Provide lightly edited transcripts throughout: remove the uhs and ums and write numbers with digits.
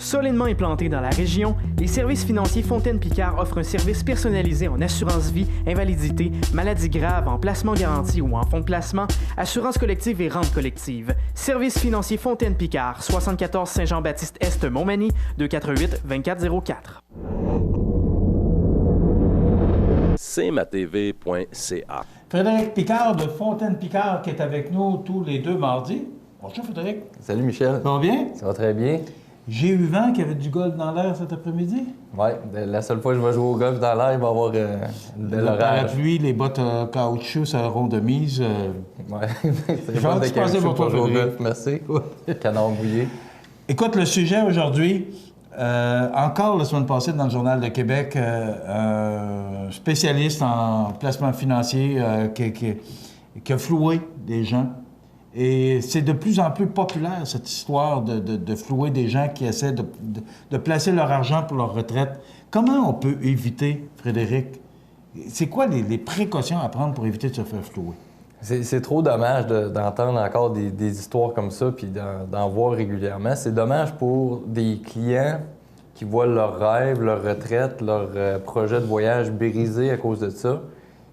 Solidement implanté dans la région, les services financiers Fontaine-Picard offrent un service personnalisé en assurance vie, invalidité, maladie grave, en placement garanti ou en fonds de placement, assurance collective et rente collective. Services financiers Fontaine-Picard, 74 Saint-Jean-Baptiste-Est, Montmagny, 248-2404. cmatv.ca. Frédéric Picard de Fontaine-Picard qui est avec nous tous les deux mardis. Bonjour Frédéric. Salut Michel. Ça va bien? Ça va très bien. J'ai eu vent qu'il y avait du golf dans l'air cet après-midi. Oui, la seule fois que je vais jouer au golf dans l'air, il va y avoir une belle Le orage. parapluie, les bottes caoutchouc seront de mise. Ouais. C'est J'ai hâte de passer pour toi, jouer au Frédéric. golf, merci. Canard mouillé. Écoute, le sujet aujourd'hui, encore la semaine passée dans le Journal de Québec, un spécialiste en placement financier qui a floué des gens. Et c'est de plus en plus populaire, cette histoire de flouer des gens qui essaient de placer leur argent pour leur retraite. Comment on peut éviter, Frédéric? C'est quoi les précautions à prendre pour éviter de se faire flouer? C'est trop dommage d'entendre encore des histoires comme ça puis d'en voir régulièrement. C'est dommage pour des clients qui voient leurs rêves, leur retraite, leur projet de voyage brisé à cause de ça.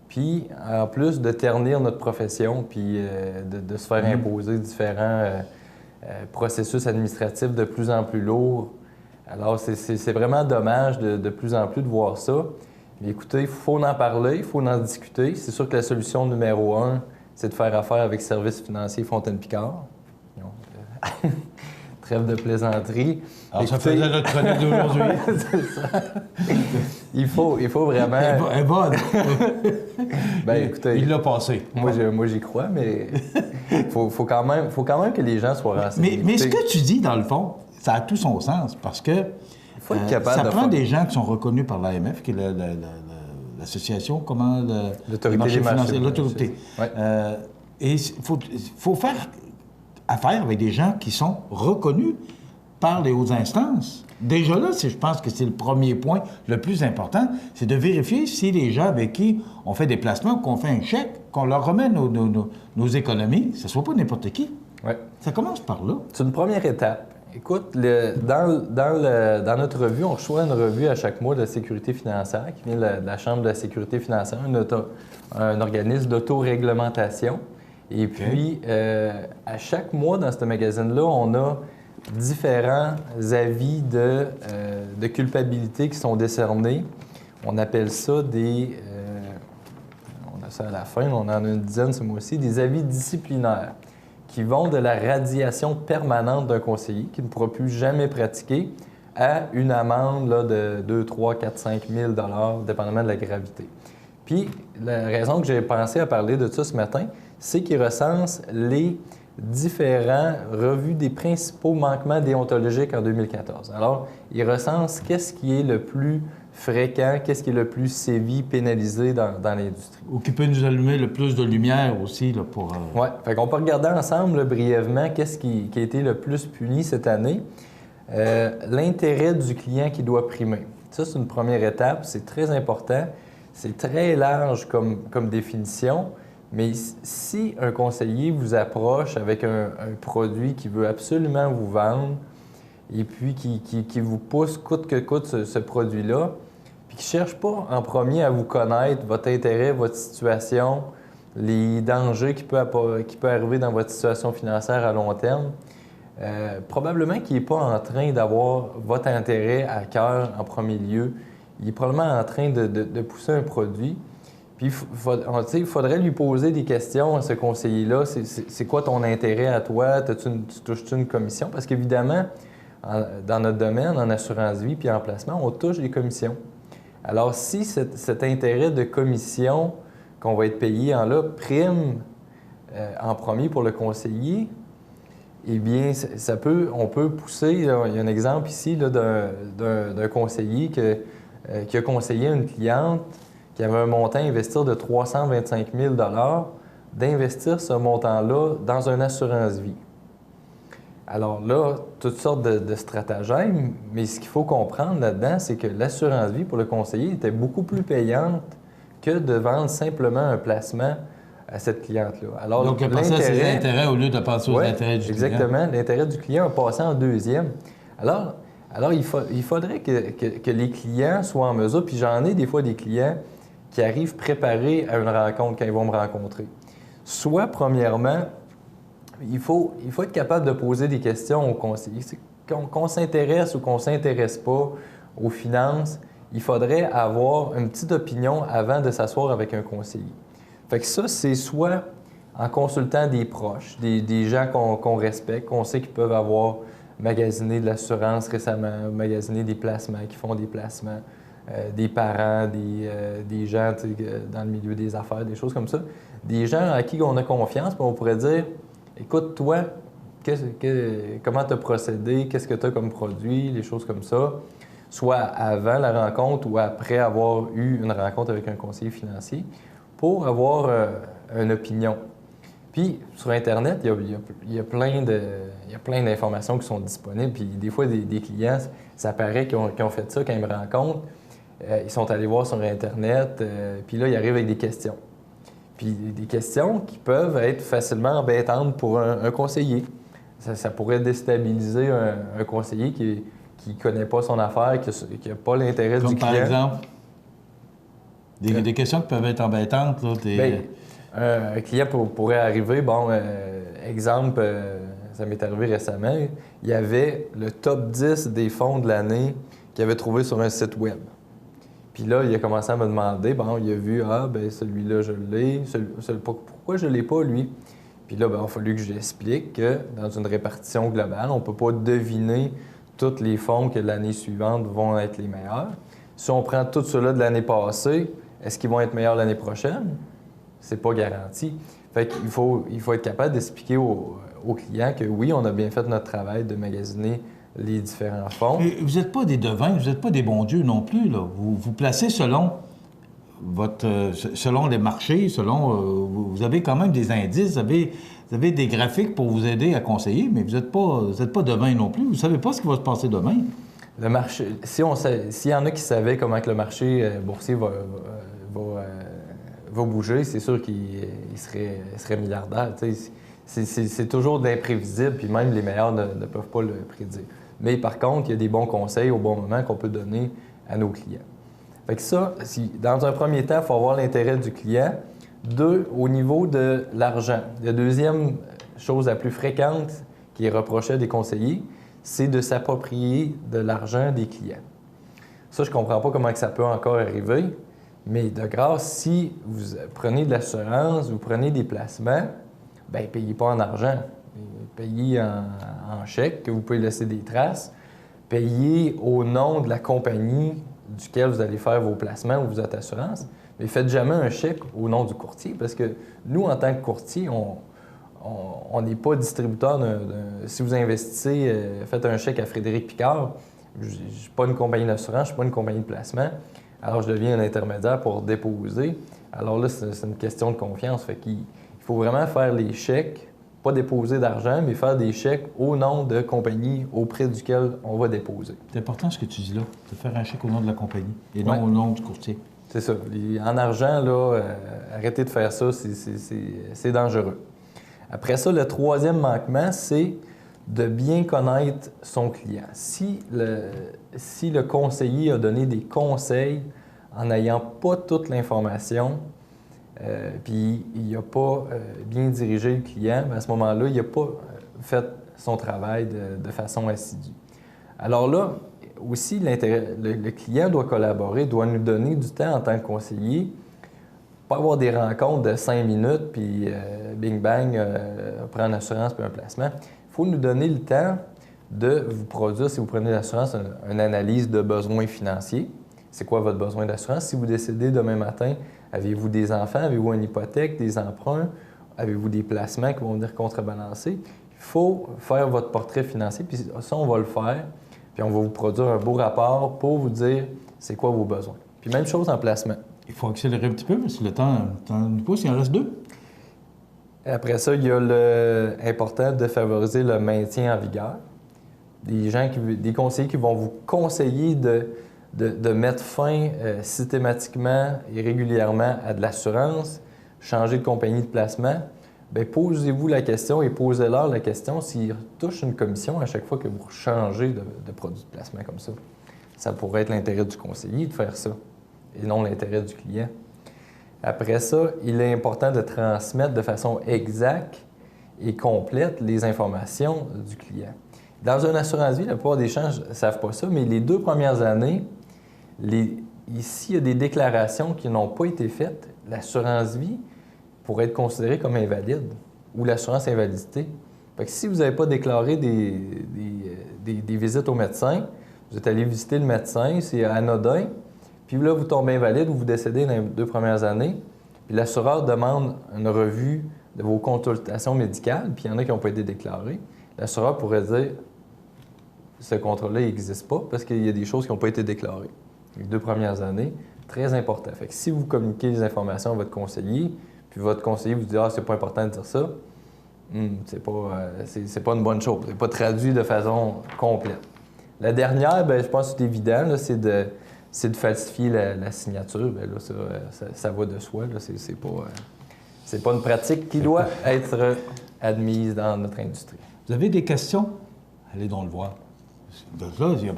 Puis, en plus, de ternir notre profession, puis de se faire imposer différents processus administratifs de plus en plus lourds. Alors, c'est vraiment dommage de plus en plus de voir ça. Mais écoutez, il faut en parler, il faut en discuter. C'est sûr que la solution numéro 1, c'est de faire affaire avec Services financiers Fontaine-Picard. Trêve de plaisanterie. Alors, écoutez, ça faisait notre chronique d'aujourd'hui. c'est ça. Il faut vraiment... Elle est bonne. Ben, écoutez, il l'a passé. Moi, j'y crois, mais faut quand même que les gens soient renseignés. Mais ce que tu dis, dans le fond, ça a tout son sens, parce que faut être capable ça de prend faire. des gens qui sont reconnus par l'AMF, qui est l'association, comment... L'autorité des marchés financiers, l'autorité. Ouais. Et il faut faire affaire avec des gens qui sont reconnus par les hautes instances. Déjà là, je pense que c'est le premier point le plus important, c'est de vérifier si les gens avec qui on fait des placements, qu'on fait un chèque, qu'on leur remet nos économies, ce ne soit pas n'importe qui. Ouais. Ça commence par là. C'est une première étape. Écoute, dans notre revue, on reçoit une revue à chaque mois de la sécurité financière qui vient de la Chambre de la sécurité financière, un organisme d'autoréglementation. Et puis, à chaque mois, dans ce magazine-là, on a différents avis de culpabilité qui sont décernés. On appelle ça on a ça à la fin, on en a une dizaine ce mois-ci, des avis disciplinaires qui vont de la radiation permanente d'un conseiller qui ne pourra plus jamais pratiquer à une amende là, de 2, 3, 4, 5 000 $, dépendamment de la gravité. Puis, la raison que j'ai pensé à parler de ça ce matin, c'est qu'il recense les différents revues des principaux manquements déontologiques en 2014. Alors, il recense qu'est-ce qui est le plus fréquent, qu'est-ce qui est le plus sévi, pénalisé dans l'industrie. Ou qui peut nous allumer le plus de lumière aussi là, pour... Oui, fait qu'on peut regarder ensemble là, brièvement qu'est-ce qui a été le plus puni cette année. L'intérêt du client qui doit primer. Ça, c'est une première étape, c'est très important. C'est très large comme définition. Mais si un conseiller vous approche avec un produit qu'il veut absolument vous vendre et puis qui vous pousse coûte que coûte ce produit-là, puis qui ne cherche pas en premier à vous connaître, votre intérêt, votre situation, les dangers qui peuvent arriver dans votre situation financière à long terme, probablement qu'il n'est pas en train d'avoir votre intérêt à cœur en premier lieu. Il est probablement en train de pousser un produit. Puis, il faudrait lui poser des questions à ce conseiller-là. C'est quoi ton intérêt à toi? Tu touches-tu une commission? Parce qu'évidemment, dans notre domaine, en assurance vie puis en placement, on touche des commissions. Alors, si cet intérêt de commission qu'on va être payé prime en premier pour le conseiller, eh bien, on peut pousser... Là, il y a un exemple ici là, d'un conseiller qui a conseillé une cliente qui avait un montant à investir de 325 000 $, d'investir ce montant-là dans une assurance vie. Alors là, toutes sortes de stratagèmes, mais ce qu'il faut comprendre là-dedans, c'est que l'assurance vie pour le conseiller était beaucoup plus payante que de vendre simplement un placement à cette cliente-là. Alors, donc, il pensait à ses intérêts au lieu de penser aux intérêts du client. Exactement. L'intérêt du client a passé en deuxième. Alors, Alors, il faudrait que les clients soient en mesure, puis j'en ai des fois des clients qui arrivent préparés à une rencontre quand ils vont me rencontrer. Soit, premièrement, il faut être capable de poser des questions aux conseillers. Qu'on s'intéresse ou qu'on ne s'intéresse pas aux finances, il faudrait avoir une petite opinion avant de s'asseoir avec un conseiller. Fait que ça, c'est soit en consultant des proches, des gens qu'on respecte, qu'on sait qu'ils peuvent avoir magasiné de l'assurance récemment, magasiné des placements, qui font des placements, des parents, des gens dans le milieu des affaires, des choses comme ça. Des gens à qui on a confiance, puis on pourrait dire, écoute, toi, comment tu as procédé, qu'est-ce que tu as comme produit, les choses comme ça, soit avant la rencontre ou après avoir eu une rencontre avec un conseiller financier, pour avoir une opinion. Puis, sur Internet, il y a plein d'informations qui sont disponibles. Puis, des fois, des clients, ça paraît qu'ils ont fait ça quand ils me rencontrent. Ils sont allés voir sur Internet, puis là, ils arrivent avec des questions. Puis, des questions qui peuvent être facilement embêtantes pour un conseiller. Ça pourrait déstabiliser un conseiller qui ne connaît pas son affaire, qui n'a pas l'intérêt du client. Comme par exemple, des questions qui peuvent être embêtantes. Là, un client pourrait arriver, exemple, ça m'est arrivé récemment, il y avait le top 10 des fonds de l'année qu'il avait trouvé sur un site web. Puis là, il a commencé à me demander, il a vu, celui-là, je l'ai, pourquoi je ne l'ai pas, lui? Puis là, il a fallu que je lui explique que dans une répartition globale, on ne peut pas deviner tous les fonds que l'année suivante vont être les meilleurs. Si on prend tout cela de l'année passée, est-ce qu'ils vont être meilleurs l'année prochaine? C'est pas garanti. Fait qu'il faut être capable d'expliquer aux clients que oui, on a bien fait notre travail de magasiner les différents fonds. Mais vous n'êtes pas des devins, vous n'êtes pas des bons dieux non plus. Là. Vous placez selon les marchés, vous avez quand même des indices, vous avez des graphiques pour vous aider à conseiller, mais vous n'êtes pas devin non plus. Vous ne savez pas ce qui va se passer demain. Le marché, s'il y en a qui savaient comment que le marché boursier va bouger, c'est sûr qu'il serait milliardaire. C'est toujours d'imprévisible, puis même les meilleurs ne peuvent pas le prédire. Mais par contre, il y a des bons conseils au bon moment qu'on peut donner à nos clients. Fait que ça, dans un premier temps, il faut avoir l'intérêt du client. 2, au niveau de l'argent. La deuxième chose la plus fréquente qui est reprochée à des conseillers, c'est de s'approprier de l'argent des clients. Ça, je ne comprends pas comment que ça peut encore arriver, mais de grâce, si vous prenez de l'assurance, vous prenez des placements, bien, payez pas en argent. Payez en chèque, que vous pouvez laisser des traces. Payez au nom de la compagnie duquel vous allez faire vos placements ou votre assurance. Mais faites jamais un chèque au nom du courtier, parce que nous, en tant que courtier, on n'est pas distributeur si vous investissez, faites un chèque à Frédéric Picard, je ne suis pas une compagnie d'assurance, je ne suis pas une compagnie de placement, alors je deviens un intermédiaire pour déposer. Alors là, c'est une question de confiance. Fait qu'il faut vraiment faire les chèques, pas déposer d'argent, mais faire des chèques au nom de compagnie auprès duquel on va déposer. C'est important ce que tu dis là, de faire un chèque au nom de la compagnie et non au nom du courtier. C'est ça. En argent, là, arrêtez de faire ça, c'est dangereux. Après ça, le troisième manquement, c'est de bien connaître son client. Si le conseiller a donné des conseils en n'ayant pas toute l'information, puis il n'a pas bien dirigé le client, à ce moment-là, il n'a pas fait son travail de façon assidue. Alors là, aussi, le client doit collaborer, doit nous donner du temps en tant que conseiller, pas avoir des rencontres de 5 minutes, puis bing bang, prendre l'assurance puis un placement. Il faut nous donner le temps de vous produire, si vous prenez l'assurance, une analyse de besoins financiers. C'est quoi votre besoin d'assurance? Si vous décidez demain matin, avez-vous des enfants, avez-vous une hypothèque, des emprunts, avez-vous des placements qui vont venir contrebalancer? Il faut faire votre portrait financier, puis ça, on va le faire, puis on va vous produire un beau rapport pour vous dire c'est quoi vos besoins. Puis même chose en placement. Il faut accélérer un petit peu, parce que le temps nous pousse, il en reste 2. Après ça, il y a l'important de favoriser le maintien en vigueur. Des conseillers qui vont vous conseiller de mettre fin systématiquement et régulièrement à de l'assurance, changer de compagnie de placement, bien, posez-vous la question et posez-leur la question s'ils touchent une commission à chaque fois que vous changez de produit de placement comme ça. Ça pourrait être l'intérêt du conseiller de faire ça et non l'intérêt du client. Après ça, il est important de transmettre de façon exacte et complète les informations du client. Dans une assurance vie, la plupart des gens ne savent pas ça, mais les 2 premières années, ici, il y a des déclarations qui n'ont pas été faites. L'assurance vie pourrait être considérée comme invalide ou l'assurance invalidité. Fait que si vous n'avez pas déclaré des visites au médecin, vous êtes allé visiter le médecin, c'est anodin, puis là, vous tombez invalide ou vous décédez dans les 2 premières années, puis l'assureur demande une revue de vos consultations médicales, puis il y en a qui n'ont pas été déclarées. L'assureur pourrait dire ce contrat-là n'existe pas parce qu'il y a des choses qui n'ont pas été déclarées. Les 2 premières années, très important. Fait que si vous communiquez les informations à votre conseiller, puis votre conseiller vous dit « Ah, c'est pas important de dire ça », c'est pas une bonne chose. C'est pas traduit de façon complète. La dernière, bien, je pense que c'est évident, là, c'est de falsifier la signature. Bien, là, ça va de soi. Là, c'est pas une pratique qui doit être admise dans notre industrie. Vous avez des questions? Allez donc le voir.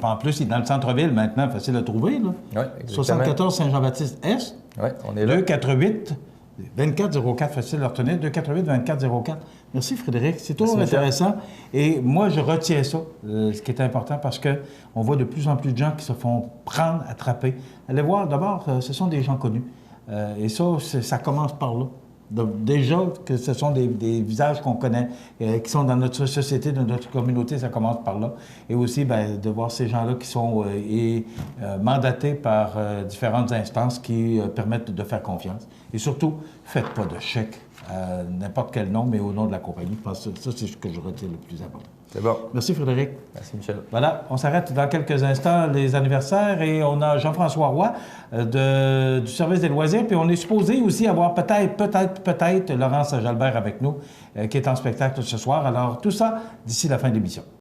En plus, il est dans le centre-ville maintenant, facile à trouver. Là. Oui, exactement. 74 Saint-Jean-Baptiste-Est. Oui, on est là. 248-2404, facile à retenir, 248-2404. Merci Frédéric, c'est toujours Merci, intéressant. Et moi, je retiens ça, ce qui est important, parce qu'on voit de plus en plus de gens qui se font prendre, attraper. Allez voir, d'abord, ce sont des gens connus. Et ça commence par là. Donc, déjà que ce sont des visages qu'on connaît, qui sont dans notre société, dans notre communauté, ça commence par là. Et aussi, bien, de voir ces gens-là qui sont mandatés par différentes instances qui permettent de faire confiance. Et surtout, faites pas de chèque à n'importe quel nom, mais au nom de la compagnie. Je pense que ça, c'est ce que je retiens le plus important. C'est bon. Merci Frédéric. Merci Michel. Voilà, on s'arrête dans quelques instants les anniversaires et on a Jean-François Roy du service des loisirs. Puis on est supposé aussi avoir peut-être Laurence Jalbert avec nous qui est en spectacle ce soir. Alors tout ça d'ici la fin de l'émission.